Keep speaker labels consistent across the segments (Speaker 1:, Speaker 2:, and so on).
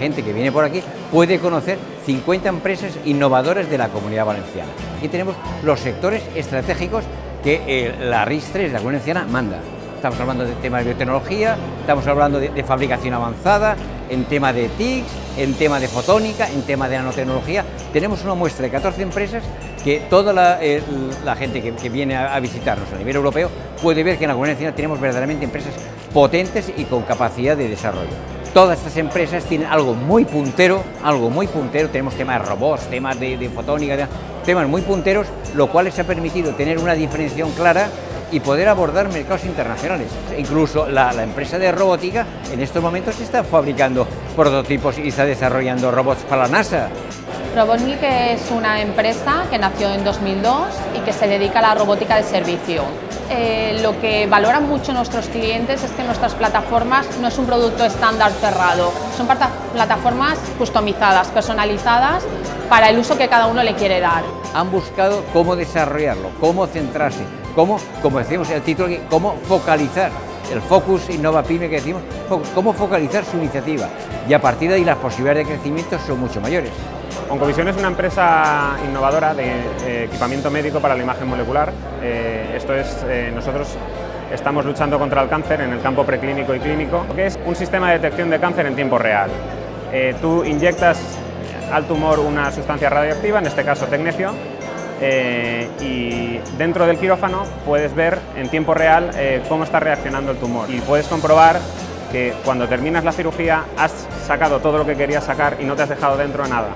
Speaker 1: gente que viene por aquí puede conocer 50 empresas innovadoras de la Comunidad Valenciana. Aquí tenemos los sectores estratégicos que la RIS3, la Comunidad Valenciana, manda. Estamos hablando de temas de biotecnología, estamos hablando de fabricación avanzada, en tema de TICs, en tema de fotónica, en tema de nanotecnología. Tenemos una muestra de 14 empresas que toda la gente que viene a visitarnos a nivel europeo puede ver que en la Comunidad Valenciana tenemos verdaderamente empresas potentes y con capacidad de desarrollo. Todas estas empresas tienen algo muy puntero, tenemos temas de robots, temas de fotónica, temas muy punteros, lo cual les ha permitido tener una diferenciación clara y poder abordar mercados internacionales. Incluso la empresa de robótica en estos momentos está fabricando prototipos y está desarrollando robots para la NASA.
Speaker 2: Robotnik es una empresa que nació en 2002 y que se dedica a la robótica de servicio. Lo que valoran mucho nuestros clientes es que nuestras plataformas no es un producto estándar cerrado, son plataformas customizadas, personalizadas para el uso que cada uno le quiere dar.
Speaker 1: Han buscado cómo desarrollarlo, cómo centrarse, como decimos en el título aquí, cómo focalizar, el Focus Innova Pyme que decimos, cómo focalizar su iniciativa, y a partir de ahí las posibilidades de crecimiento son mucho mayores.
Speaker 3: Oncovisión es una empresa innovadora de equipamiento médico para la imagen molecular. Nosotros estamos luchando contra el cáncer en el campo preclínico y clínico, que es un sistema de detección de cáncer en tiempo real. Tú inyectas al tumor una sustancia radioactiva, en este caso tecnecio, y dentro del quirófano puedes ver en tiempo real cómo está reaccionando el tumor y puedes comprobar que cuando terminas la cirugía has sacado todo lo que querías sacar y no te has dejado dentro nada.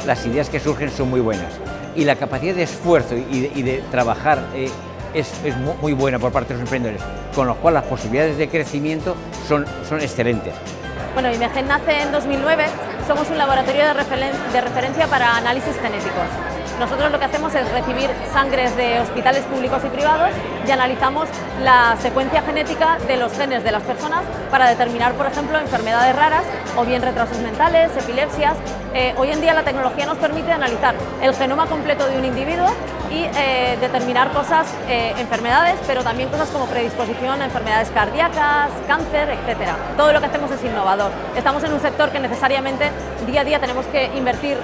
Speaker 1: Las ideas que surgen son muy buenas y la capacidad de esfuerzo y de trabajar es muy buena por parte de los emprendedores, con lo cual las posibilidades de crecimiento son excelentes.
Speaker 4: Bueno, Imegen nace en 2009, somos un laboratorio de referencia para análisis genéticos. Nosotros lo que hacemos es recibir sangres de hospitales públicos y privados y analizamos la secuencia genética de los genes de las personas para determinar, por ejemplo, enfermedades raras o bien retrasos mentales, epilepsias. Hoy en día la tecnología nos permite analizar el genoma completo de un individuo y determinar cosas, enfermedades, pero también cosas como predisposición a enfermedades cardíacas, cáncer, etc. Todo lo que hacemos es innovador. Estamos en un sector que necesariamente día a día tenemos que invertir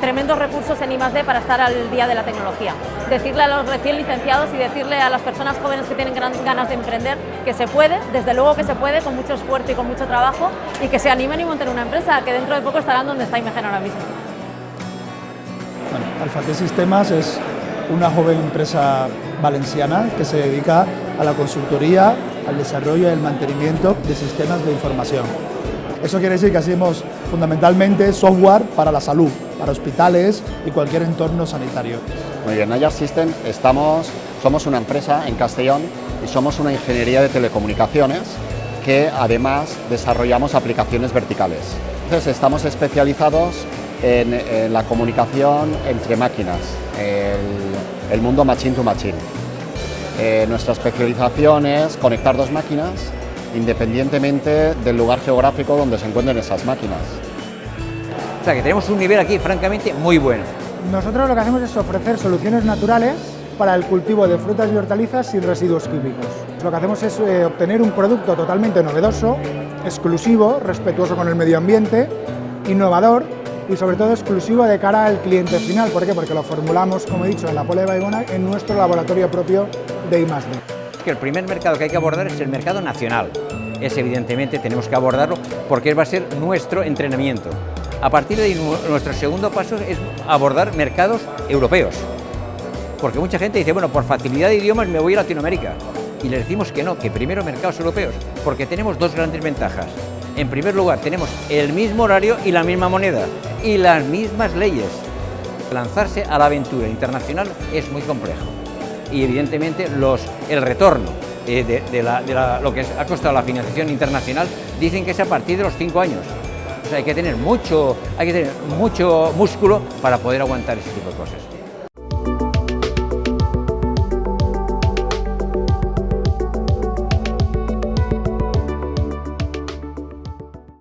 Speaker 4: tremendos recursos en I+D para estar al día de la tecnología. Decirle a los recién licenciados y decirle a las personas jóvenes que tienen ganas de emprender que se puede, desde luego que se puede, con mucho esfuerzo y con mucho trabajo, y que se animen y monten una empresa, que dentro de poco estarán donde está Imegen ahora mismo.
Speaker 5: Bueno, Alfate Sistemas es una joven empresa valenciana que se dedica a la consultoría, al desarrollo y al mantenimiento de sistemas de información. Eso quiere decir que hacemos fundamentalmente software para la salud, para hospitales y cualquier entorno sanitario.
Speaker 6: Muy bien, Nayar System somos una empresa en Castellón y somos una ingeniería de telecomunicaciones que además desarrollamos aplicaciones verticales. Entonces estamos especializados en la comunicación entre máquinas, el mundo machine to machine. Nuestra especialización es conectar dos máquinas independientemente del lugar geográfico donde se encuentren esas máquinas.
Speaker 1: O sea que tenemos un nivel aquí francamente muy bueno.
Speaker 7: Nosotros lo que hacemos es ofrecer soluciones naturales para el cultivo de frutas y hortalizas sin residuos químicos. Lo que hacemos es obtener un producto totalmente novedoso, exclusivo, respetuoso con el medio ambiente, innovador y sobre todo exclusivo de cara al cliente final. ¿Por qué? Porque lo formulamos, como he dicho, en la Pola de Baigona, en nuestro laboratorio propio de I+D.
Speaker 1: Que el primer mercado que hay que abordar es el mercado nacional. Es evidentemente tenemos que abordarlo porque va a ser nuestro entrenamiento. A partir de ahí nuestro segundo paso es abordar mercados europeos. Porque mucha gente dice, bueno, por facilidad de idiomas me voy a Latinoamérica. Y le decimos que no, que primero mercados europeos, porque tenemos dos grandes ventajas. En primer lugar, tenemos el mismo horario y la misma moneda, y las mismas leyes. Lanzarse a la aventura internacional es muy complejo. Y evidentemente el retorno de lo que ha costado la financiación internacional dicen que es a partir de los 5 años. O sea, hay que tener mucho músculo para poder aguantar ese tipo de cosas.